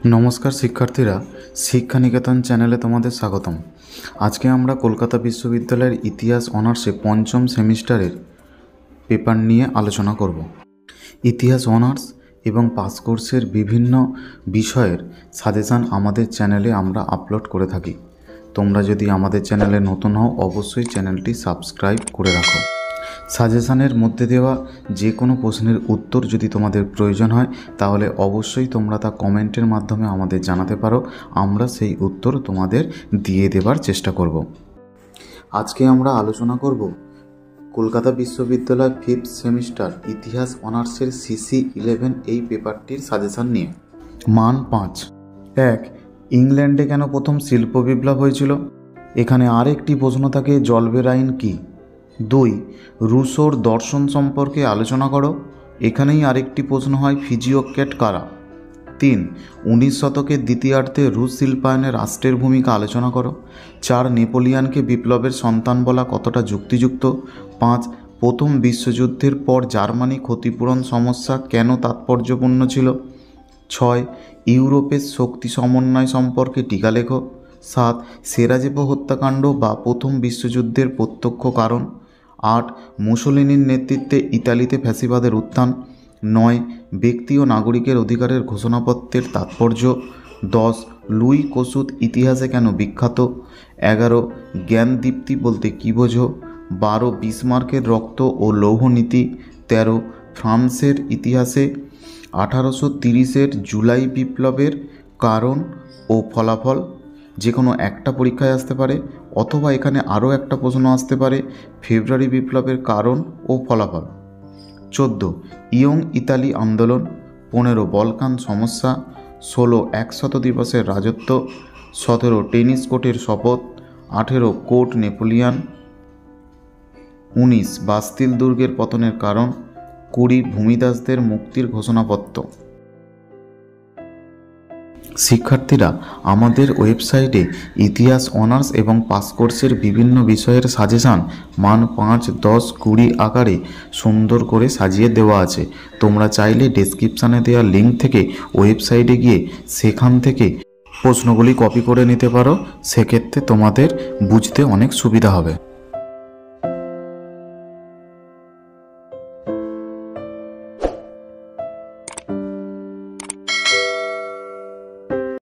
নমস্কার শিক্ষার্থীরা, শিক্ষা নিকেতন চ্যানেলে তোমাদের স্বাগতম। আজকে আমরা কলকাতা বিশ্ববিদ্যালয়ের ইতিহাস অনার্সে পঞ্চম সেমিস্টারের পেপার নিয়ে আলোচনা করব। ইতিহাস অনার্স এবং পাস কোর্সের বিভিন্ন বিষয়ের সাজেশান আমাদের চ্যানেলে আমরা আপলোড করে থাকি। তোমরা যদি আমাদের চ্যানেলে নতুন হও অবশ্যই চ্যানেলটি সাবস্ক্রাইব করে রাখো। সাজেশানের মধ্যে দেওয়া যে কোনো প্রশ্নের উত্তর যদি তোমাদের প্রয়োজন হয় তাহলে অবশ্যই তোমরা তা কমেন্টের মাধ্যমে আমাদের জানাতে পারো, আমরা সেই উত্তর তোমাদের দিয়ে দেবার চেষ্টা করব। আজকে আমরা আলোচনা করব কলকাতা বিশ্ববিদ্যালয় 5th সেমিস্টার ইতিহাস অনার্সের CC11 এই পেপারটির সাজেশান নিয়ে। মান 5। 1. ইংল্যান্ডে কেন প্রথম শিল্প বিপ্লব হয়েছিল? এখানে আরেকটি প্রশ্ন থাকে, জলবের আইন কী? 2. রুশোর দর্শন সম্পর্কে আলোচনা করো। এখানেই আরেকটি প্রশ্ন হয়, ফিজিওক্র্যাট কারা? 3. 19 শতকের দ্বিতীয়ার্ধে রুশ শিল্পায়নে রাষ্ট্রের ভূমিকা আলোচনা করো। 4. নেপোলিয়নকে বিপ্লবের সন্তান বলা কতটা যুক্তিযুক্ত? 5. প্রথম বিশ্বযুদ্ধের পর জার্মানি ক্ষতিপূরণ সমস্যা কেন তাৎপর্যপূর্ণ ছিল? 6. ইউরোপের শক্তি সমন্বয় সম্পর্কে টিকা লেখো। 7. সেরাজেভো হত্যাকাণ্ড বা প্রথম বিশ্বযুদ্ধের প্রত্যক্ষ কারণ। 8. মুসোলিনির নেতৃত্বে ইতালিতে ফ্যাসিবাদের উত্থান। 9. ব্যক্তি ও নাগরিকের অধিকারের ঘোষণাপত্রের তাৎপর্য। 10. লুই কসুত ইতিহাসে কেন বিখ্যাত? 11. জ্ঞানদীপ্তি বলতে কী বোঝো? 12. বিসমার্কের রক্ত ও লৌহ নীতি। 13. ফ্রান্সের ইতিহাসে 1830-এর জুলাই বিপ্লবের কারণ ও ফলাফল। যে কোনো একটা পরীক্ষায় আসতে পারে, অথবা এখানে আরও একটা প্রশ্ন আসতে পারে, ফেব্রুয়ারি বিপ্লবের কারণ ও ফলাফল। 14. ইয়ং ইতালি আন্দোলন। 15. বলকান সমস্যা। 16. 100 দিবসের রাজত্ব। 17. টেনিস কোর্টের শপথ। 18. Court Napoleon. 19. বাস্তিল দুর্গের পতনের কারণ। 20. ভূমিদাসদের মুক্তির ঘোষণাপত্র। শিক্ষার্থীরা, আমাদের ওয়েবসাইটে ইতিহাস অনার্স এবং পাস কোর্সের বিভিন্ন বিষয়ের সাজেশান মান 5, 10, 20 আকারে সুন্দর করে সাজিয়ে দেওয়া আছে। তোমরা চাইলে ডেসক্রিপশানে দেওয়া লিঙ্ক থেকে ওয়েবসাইটে গিয়ে সেখান থেকে প্রশ্নগুলি কপি করে নিতে পারো, সেক্ষেত্রে তোমাদের বুঝতে অনেক সুবিধা হবে।